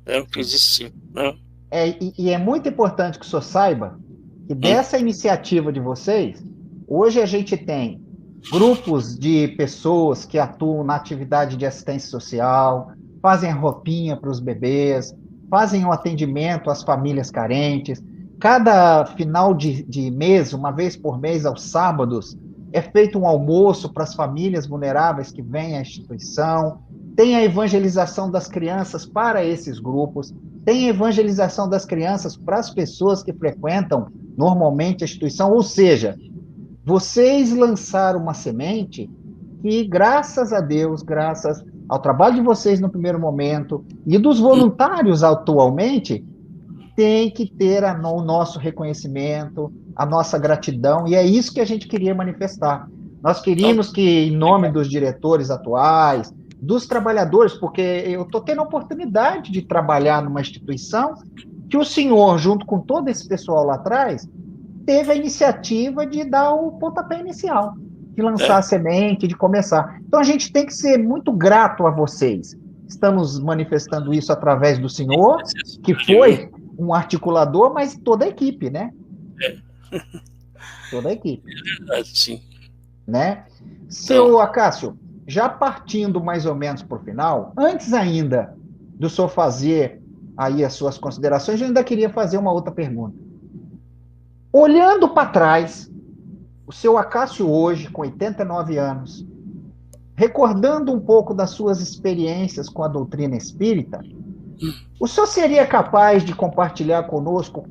[SPEAKER 2] era o que existia, né?
[SPEAKER 1] E é muito importante que o senhor saiba que dessa iniciativa de vocês, hoje a gente tem grupos de pessoas que atuam na atividade de assistência social, fazem roupinha para os bebês, fazem um atendimento às famílias carentes. Cada final de mês, uma vez por mês, aos sábados, é feito um almoço para as famílias vulneráveis que vêm à instituição. Tem a evangelização das crianças para esses grupos, tem a evangelização das crianças para as pessoas que frequentam normalmente a instituição. Ou seja, vocês lançaram uma semente que, graças a Deus, graças ao trabalho de vocês no primeiro momento e dos voluntários atualmente, tem que ter o nosso reconhecimento, a nossa gratidão, e é isso que a gente queria manifestar. Nós queríamos que, em nome dos diretores atuais, dos trabalhadores, porque eu estou tendo a oportunidade de trabalhar numa instituição que o senhor, junto com todo esse pessoal lá atrás, teve a iniciativa de dar o pontapé inicial, de lançar a semente, de começar. Então, a gente tem que ser muito grato a vocês. Estamos manifestando isso através do senhor, que foi um articulador, mas toda a equipe, né? Toda a equipe.
[SPEAKER 2] É verdade, sim.
[SPEAKER 1] Né? Seu Acácio, já partindo mais ou menos para o final, antes ainda do senhor fazer aí as suas considerações, eu ainda queria fazer uma outra pergunta. Olhando para trás, o seu Acácio hoje, com 89 anos, recordando um pouco das suas experiências com a doutrina espírita, o senhor seria capaz de compartilhar conosco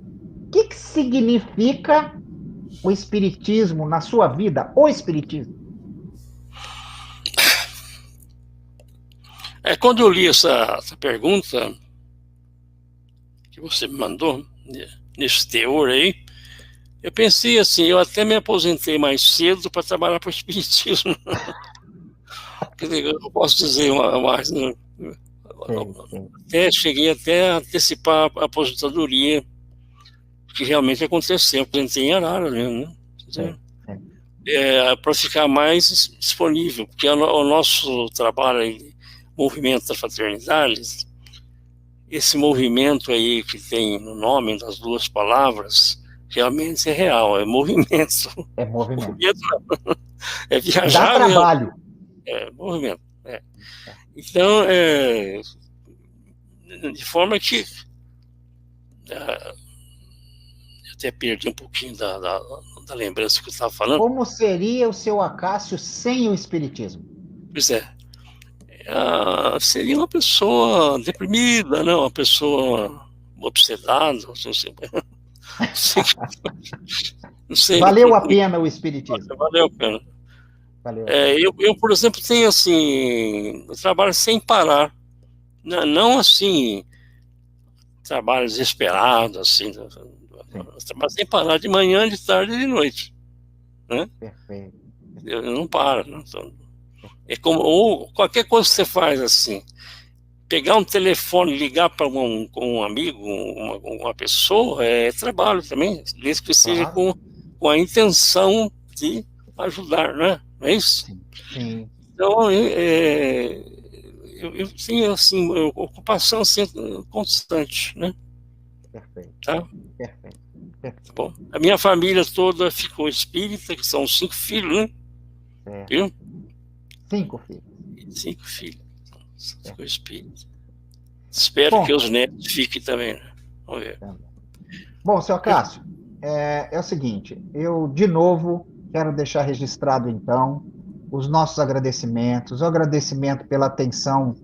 [SPEAKER 1] o que significa o espiritismo na sua vida, o espiritismo?
[SPEAKER 2] Quando eu li essa pergunta que você me mandou, nesse teor aí, eu pensei assim, eu até me aposentei mais cedo para trabalhar para o espiritismo. Quer dizer, eu não posso dizer mais, né? Cheguei até a antecipar a aposentadoria, que realmente aconteceu, aposentei em Arara mesmo, né? Para ficar mais disponível, porque o nosso trabalho de movimento das fraternidades, esse movimento aí que tem no nome das duas palavras, realmente é real, é movimento.
[SPEAKER 1] É movimento.
[SPEAKER 2] Movimento não. É viajar.
[SPEAKER 1] Dá trabalho.
[SPEAKER 2] É movimento. Então, de forma que eu até perdi um pouquinho da lembrança que eu estava falando.
[SPEAKER 1] Como seria o seu Acácio sem o espiritismo?
[SPEAKER 2] Pois é. Seria uma pessoa deprimida, né? Uma pessoa obsedada, não sei.
[SPEAKER 1] Valeu a pena o espiritismo.
[SPEAKER 2] Valeu a pena. Eu, por exemplo, tenho assim, eu trabalho sem parar, não assim, trabalho desesperado, assim, eu trabalho sem parar de manhã, de tarde e de noite, né?
[SPEAKER 1] Perfeito.
[SPEAKER 2] Eu não paro, né? Então, ou qualquer coisa que você faz assim, pegar um telefone, ligar para um amigo, uma pessoa, é trabalho também, desde que seja com a intenção de ajudar, né? Não é isso?
[SPEAKER 1] Sim.
[SPEAKER 2] Então, eu tinha assim, ocupação assim, constante, né?
[SPEAKER 1] Perfeito.
[SPEAKER 2] Tá?
[SPEAKER 1] Perfeito.
[SPEAKER 2] Bom, a minha família toda ficou espírita, que são 5 filhos, né? Viu?
[SPEAKER 1] 5 filhos.
[SPEAKER 2] 5 filhos. Ficou espírita. Espero que os netos fiquem também, né? Vamos ver.
[SPEAKER 1] Bom, seu Cássio, é o seguinte, eu, de novo, quero deixar registrado, então, os nossos agradecimentos, o agradecimento pela atenção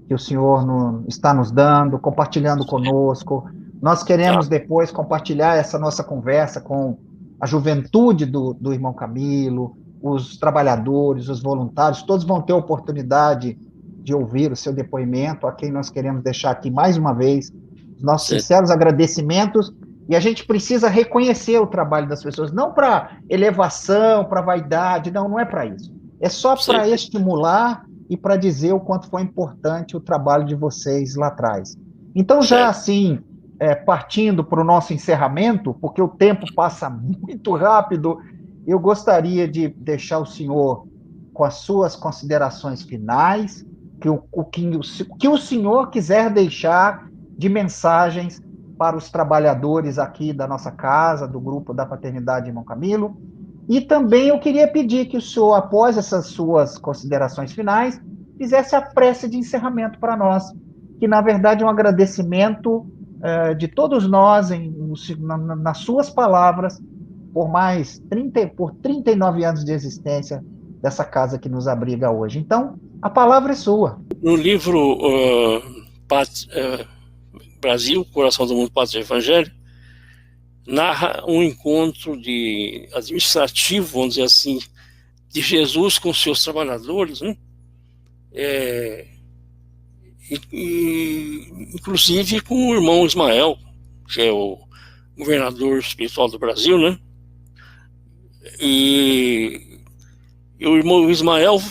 [SPEAKER 1] que o senhor está nos dando, compartilhando conosco. Nós queremos depois compartilhar essa nossa conversa com a juventude do irmão Camilo, os trabalhadores, os voluntários, todos vão ter a oportunidade de ouvir o seu depoimento, a quem nós queremos deixar aqui mais uma vez os nossos sinceros agradecimentos. E a gente precisa reconhecer o trabalho das pessoas, não para elevação, para vaidade, não é para isso. É só para estimular e para dizer o quanto foi importante o trabalho de vocês lá atrás. Então, já assim, partindo para o nosso encerramento, porque o tempo passa muito rápido, eu gostaria de deixar o senhor com as suas considerações finais, o que o senhor quiser deixar de mensagens para os trabalhadores aqui da nossa casa, do grupo da Fraternidade Irmão Camilo. E também eu queria pedir que o senhor, após essas suas considerações finais, fizesse a prece de encerramento para nós, que na verdade é um agradecimento de todos nós, nas suas palavras, por 39 anos de existência dessa casa que nos abriga hoje. Então, a palavra é sua.
[SPEAKER 2] No livro Brasil, Coração do Mundo, Pátria e Evangelho, narra um encontro administrativo, vamos dizer assim, de Jesus com seus trabalhadores, né? Inclusive com o irmão Ismael, que é o governador espiritual do Brasil, né? E o irmão Ismael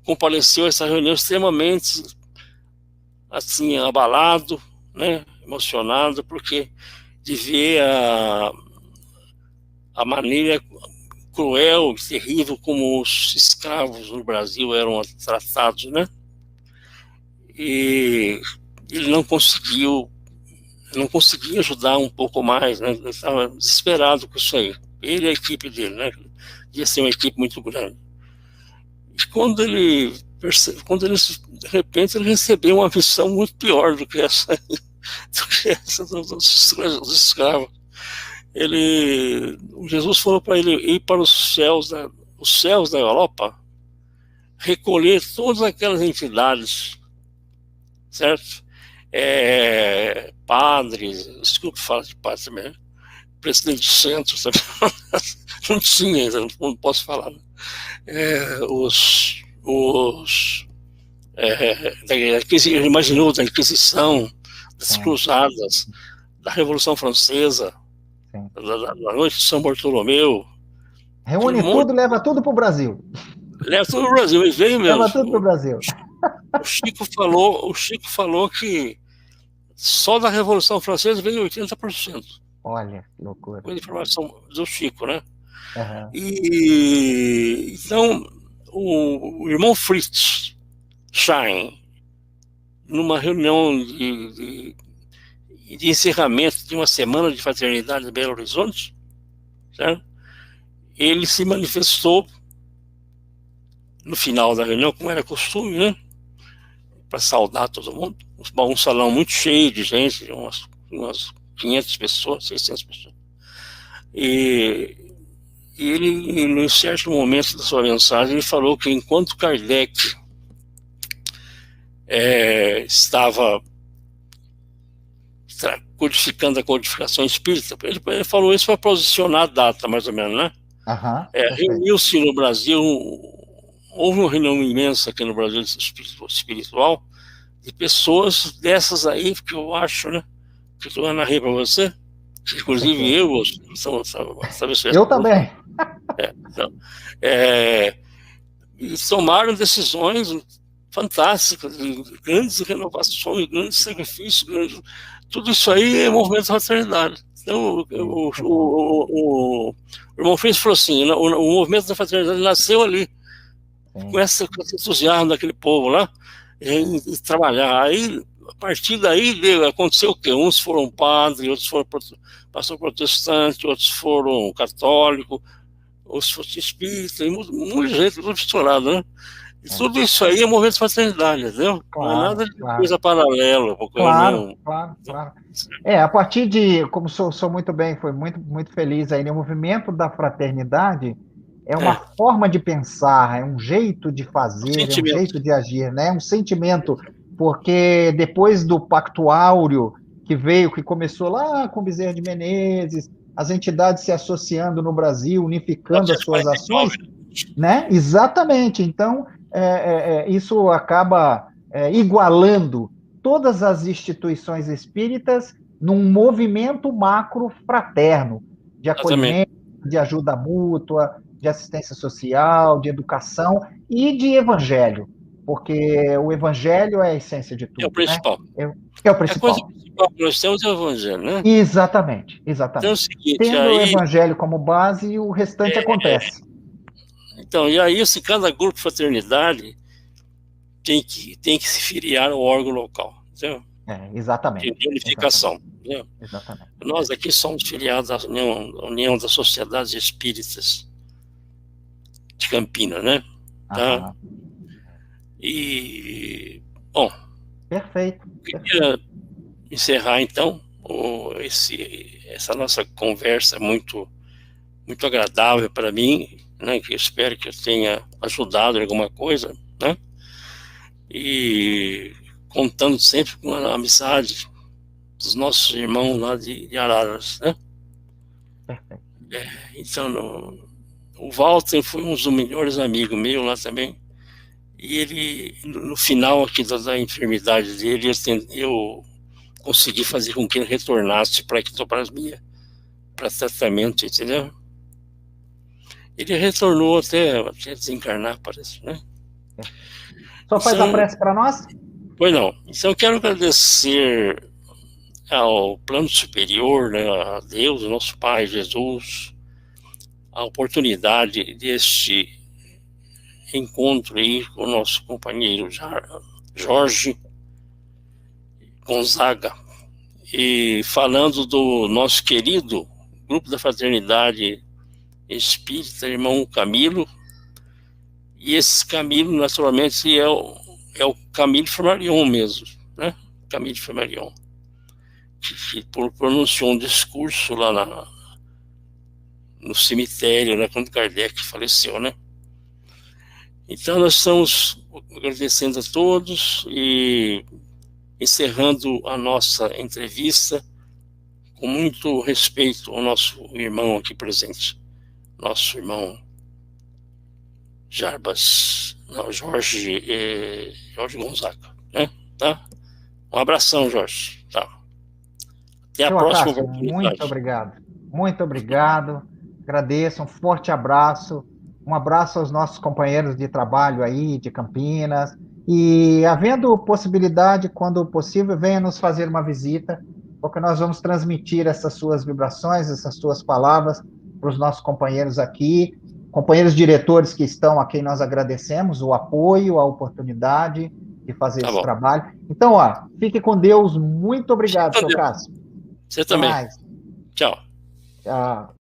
[SPEAKER 2] compareceu a essa reunião extremamente assim, abalado, né? Emocionado, porque de ver a maneira cruel e terrível como os escravos no Brasil eram tratados, né? E ele não conseguia ajudar um pouco mais, né? Ele estava desesperado com isso aí. Ele e a equipe dele, né? Ia ser uma equipe muito grande. E quando ele quando ele, de repente, ele recebeu uma missão muito pior do que essa, dos escravos. Jesus falou para ele ir para os céus da Europa, recolher todas aquelas entidades, certo? Padres, desculpe falar de padres também, presidente de centro, sabe? Não tinha ainda, não posso falar. Imaginou da Inquisição, das Cruzadas, da Revolução Francesa, da Noite de São Bartolomeu.
[SPEAKER 1] Reúne tudo, leva tudo para o Brasil.
[SPEAKER 2] Leva tudo para o Brasil, e veio mesmo.
[SPEAKER 1] Leva tudo para o Brasil.
[SPEAKER 2] O Chico falou que só da Revolução Francesa veio 80%.
[SPEAKER 1] Olha, que loucura.
[SPEAKER 2] Com a informação do Chico, né?
[SPEAKER 1] Uhum.
[SPEAKER 2] Então, o irmão Fritz Schein, numa reunião de encerramento de uma semana de fraternidade em Belo Horizonte, certo? Ele se manifestou no final da reunião, como era costume, né? Para saudar todo mundo. Um salão muito cheio de gente, umas 500 pessoas, 600 pessoas. E ele, em certo momento da sua mensagem, ele falou que enquanto Kardec estava codificando a codificação espírita, ele falou isso para posicionar a data, mais ou menos, né? Reuniu-se no Brasil, houve uma reunião imensa aqui no Brasil espiritual, de pessoas dessas aí, que eu acho, né? Que eu narrei para você, inclusive eu
[SPEAKER 1] também.
[SPEAKER 2] E tomaram decisões fantásticas, de grandes renovações, grandes sacrifícios, tudo isso aí é movimento de fraternidade. Então, o irmão Fritz falou assim, o movimento da fraternidade nasceu ali, com esse entusiasmo daquele povo lá, em trabalhar. Aí, a partir daí, aconteceu o quê? Uns foram padres, outros foram pastor protestante, outros foram católicos, outros foram espíritas, muita gente, tudo misturado, né? E tudo isso aí é movimento de fraternidade, entendeu?
[SPEAKER 1] Claro,
[SPEAKER 2] não é nada de coisa paralela.
[SPEAKER 1] Claro. A partir de, como sou muito bem, foi muito feliz aí, o movimento da fraternidade é uma forma de pensar, é um jeito de fazer, é um jeito de agir, né? É um sentimento, porque depois do Pacto Áureo, que começou lá com Bezerra de Menezes, as entidades se associando no Brasil, unificando as suas ações, né? Exatamente. Então, isso acaba igualando todas as instituições espíritas num movimento macro fraterno, de acolhimento, de ajuda mútua, de assistência social, de educação e de evangelho, porque o evangelho é a essência de tudo.
[SPEAKER 2] É o principal.
[SPEAKER 1] Né? É o principal.
[SPEAKER 2] A coisa principal que nós temos é o evangelho, né?
[SPEAKER 1] Exatamente.
[SPEAKER 2] Então é o seguinte,
[SPEAKER 1] tendo o evangelho como base, o restante acontece.
[SPEAKER 2] Então, e aí, cada grupo de fraternidade tem que se filiar ao órgão local, entendeu?
[SPEAKER 1] Exatamente.
[SPEAKER 2] De unificação.
[SPEAKER 1] Exatamente.
[SPEAKER 2] Nós aqui somos filiados à União das Sociedades Espíritas de Campinas, né? Tá? E, bom,
[SPEAKER 1] perfeito.
[SPEAKER 2] Queria encerrar, então, essa nossa conversa muito agradável para mim, né? Que eu espero que eu tenha ajudado em alguma coisa, né? E contando sempre com a amizade dos nossos irmãos lá de Araras, né?
[SPEAKER 1] Perfeito.
[SPEAKER 2] Então, o Walter foi um dos melhores amigos meus lá também. E ele, no final aqui da enfermidade dele, eu consegui fazer com que ele retornasse para a ectoplasmia, para tratamento, entendeu? Ele retornou até desencarnar, parece, né?
[SPEAKER 1] Só faz a prece para nós?
[SPEAKER 2] Pois não. Então eu quero agradecer ao plano superior, né, a Deus, nosso Pai, Jesus, a oportunidade deste encontro aí com o nosso companheiro Jorge Gonzaga, e falando do nosso querido grupo da Fraternidade Espírita, irmão Camilo, E esse Camilo, naturalmente, é o Camilo Flammarion mesmo, né? Camilo Flammarion, que pronunciou um discurso lá no cemitério, né, quando Kardec faleceu, né? Então, nós estamos agradecendo a todos e encerrando a nossa entrevista com muito respeito ao nosso irmão aqui presente, nosso irmão Jorge Gonzaga, né? Tá? Um abração, Jorge. Tá. Até a
[SPEAKER 1] Seu
[SPEAKER 2] próxima
[SPEAKER 1] Acácio, muito
[SPEAKER 2] oportunidade.
[SPEAKER 1] obrigado. Muito obrigado. Agradeço, um forte abraço. Um abraço aos nossos companheiros de trabalho aí, de Campinas. E, havendo possibilidade, quando possível, venha nos fazer uma visita, porque nós vamos transmitir essas suas vibrações, essas suas palavras para os nossos companheiros aqui, companheiros diretores que estão, a quem nós agradecemos o apoio, a oportunidade de fazer
[SPEAKER 2] Tá
[SPEAKER 1] esse
[SPEAKER 2] bom.
[SPEAKER 1] trabalho. Então, fique com Deus. Muito obrigado, seu Cássio.
[SPEAKER 2] Você
[SPEAKER 1] Até
[SPEAKER 2] também.
[SPEAKER 1] mais.
[SPEAKER 2] Tchau.
[SPEAKER 1] Tchau.